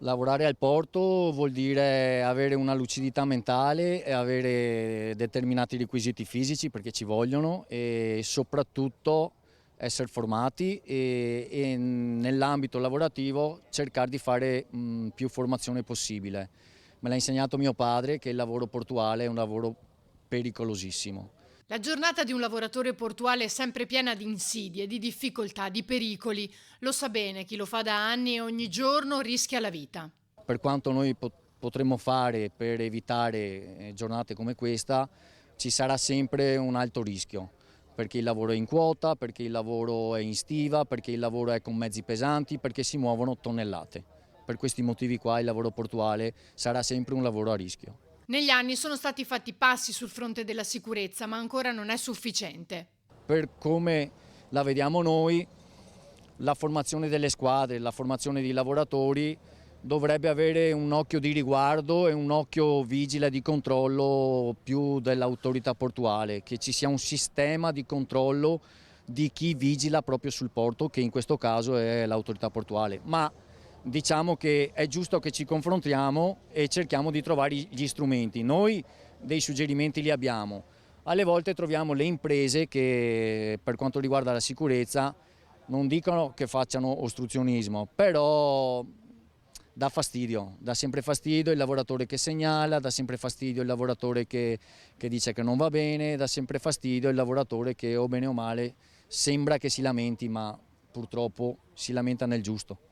Lavorare al porto vuol dire avere una lucidità mentale e avere determinati requisiti fisici perché ci vogliono e soprattutto essere formati e nell'ambito lavorativo cercare di fare più formazione possibile. Me l'ha insegnato mio padre che il lavoro portuale è un lavoro pericolosissimo. La giornata di un lavoratore portuale è sempre piena di insidie, di difficoltà, di pericoli. Lo sa bene chi lo fa da anni e ogni giorno rischia la vita. Per quanto noi potremmo fare per evitare giornate come questa, ci sarà sempre un alto rischio, perché il lavoro è in quota, perché il lavoro è in stiva, perché il lavoro è con mezzi pesanti, perché si muovono tonnellate. Per questi motivi qua il lavoro portuale sarà sempre un lavoro a rischio. Negli anni sono stati fatti passi sul fronte della sicurezza, ma ancora non è sufficiente. Per come la vediamo noi, la formazione delle squadre, la formazione dei lavoratori dovrebbe avere un occhio di riguardo e un occhio vigile di controllo più dell'autorità portuale, che ci sia un sistema di controllo di chi vigila proprio sul porto, che in questo caso è l'autorità portuale. Ma diciamo che è giusto che ci confrontiamo e cerchiamo di trovare gli strumenti. Noi dei suggerimenti li abbiamo. Alle volte troviamo le imprese che per quanto riguarda la sicurezza non dicono che facciano ostruzionismo, però dà sempre fastidio il lavoratore che segnala, dà sempre fastidio il lavoratore che dice che non va bene, dà sempre fastidio il lavoratore che o bene o male sembra che si lamenti, ma purtroppo si lamenta nel giusto.